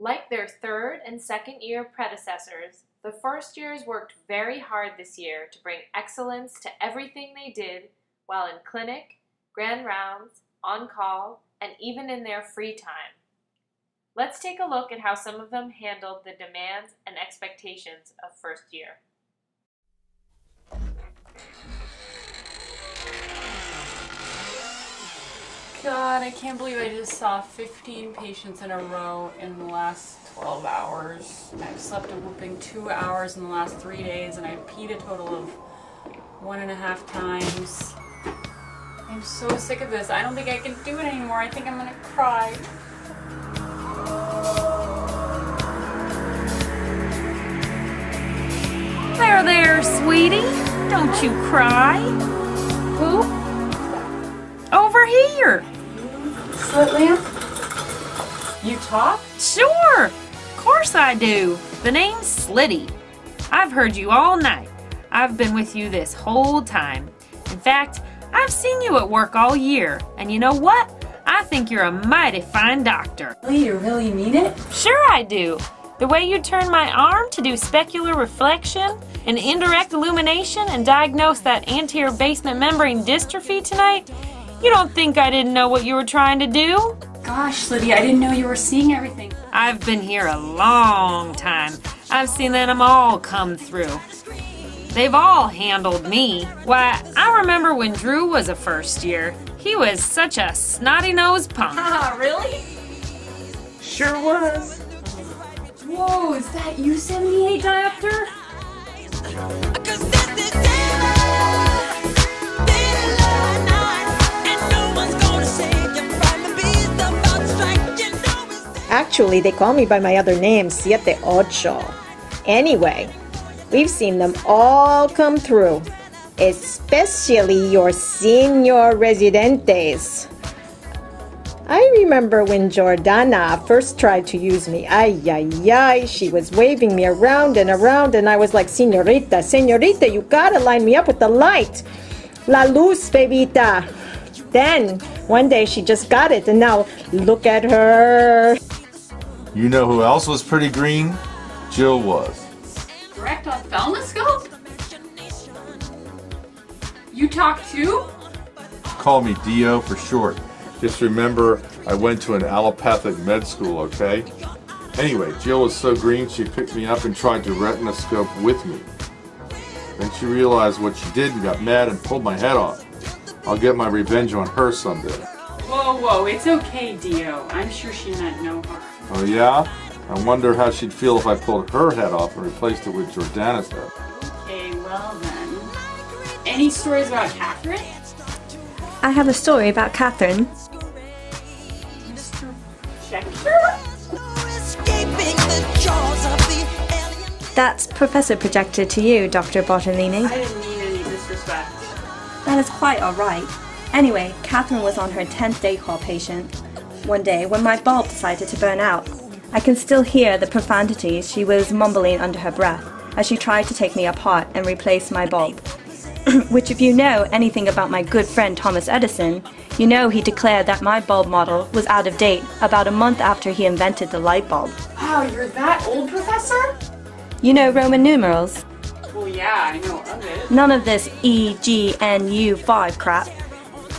Like their third and second year predecessors, the first years worked very hard this year to bring excellence to everything they did while in clinic, grand rounds, on call, and even in their free time. Let's take a look at how some of them handled the demands and expectations of first year. God, I can't believe I just saw 15 patients in a row in the last 12 hours. I've slept a whooping 2 hours in the last 3 days, and I've peed a total of 1.5 times. I'm so sick of this. I don't think I can do it anymore. I think I'm gonna cry. There, sweetie. Don't you cry. Who? Over here. Slit lamp? You talk? Sure. Of course I do. The name's Slitty. I've heard you all night. I've been with you this whole time. In fact, I've seen you at work all year. And you know what? I think you're a mighty fine doctor. Really? You really mean it? Sure I do. The way you turned my arm to do specular reflection and indirect illumination and diagnose that anterior basement membrane dystrophy tonight, you don't think I didn't know what you were trying to do? Gosh, Lydia, I didn't know you were seeing everything. I've been here a long time. I've seen them all come through. They've all handled me. Why, I remember when Drew was a first year. He was such a snotty-nosed punk. Ah, really? Sure was. Whoa, is that U78 diopter? Actually, they call me by my other name, 78. Anyway, we've seen them all come through, especially your senior residentes. I remember when Jordana first tried to use me. Ay, ay, ay, she was waving me around, and I was like, Señorita, Señorita, you gotta line me up with the light. La luz, bebita. Then, one day she just got it, and now, look at her. You know who else was pretty green? Jill was. Direct ophthalmoscope? You talk too? Call me Dio for short. Just remember, I went to an allopathic med school, okay? Anyway, Jill was so green she picked me up and tried to retinoscope with me. Then she realized what she did and got mad and pulled my head off. I'll get my revenge on her someday. Whoa, whoa, it's okay, Dio. I'm sure she meant no harm. Oh yeah? I wonder how she'd feel if I pulled her head off and replaced it with Jordana's head. Okay, well then. Any stories about Catherine? I have a story about Catherine. Mr. Projector? That's Professor Projector to you, Dr. Bottolini. I didn't mean any disrespect. That is quite alright. Anyway, Catherine was on her 10th day call patient one day when my bulb decided to burn out. I can still hear the profanities she was mumbling under her breath as she tried to take me apart and replace my bulb. Which, if you know anything about my good friend Thomas Edison, you know he declared that my bulb model was out of date about a month after he invented the light bulb. Wow, you're that old, Professor? You know Roman numerals? Well, yeah, I know of it. None of this EGNU5 crap.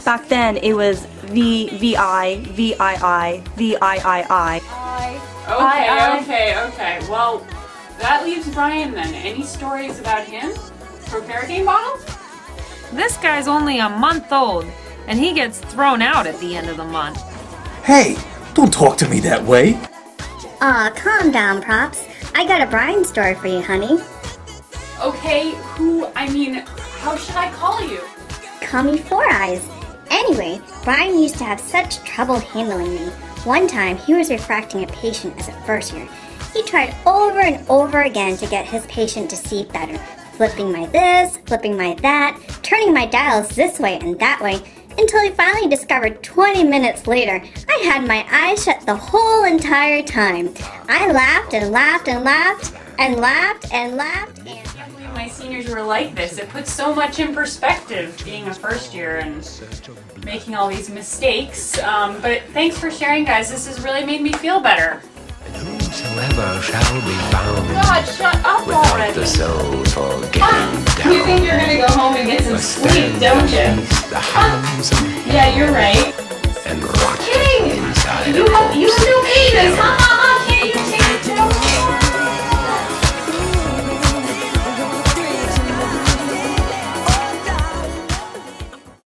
Back then it was VI, VII, VIII. Okay. Well, that leaves Brian then. Any stories about him? Proparacaine bottle? This guy's only a month old, and he gets thrown out at the end of the month. Hey, don't talk to me that way. Aw, calm down, Props. I got a Brian story for you, honey. Okay, how should I call you? Call me Four Eyes. Anyway, Brian used to have such trouble handling me. One time, he was refracting a patient as a first year. He tried over and over again to get his patient to see better. Flipping my this, flipping my that, turning my dials this way and that way, until he finally discovered 20 minutes later, I had my eyes shut the whole entire time. I laughed and laughed and laughed and laughed and laughed and... I can't believe my seniors were like this. It puts so much in perspective, being a first year and making all these mistakes. But thanks for sharing, guys. This has really made me feel better. shall be found. God, shut up Without already. the soul for getting down. You think you're gonna go home and get some sleep, don't you? The hands of Yeah, you're right.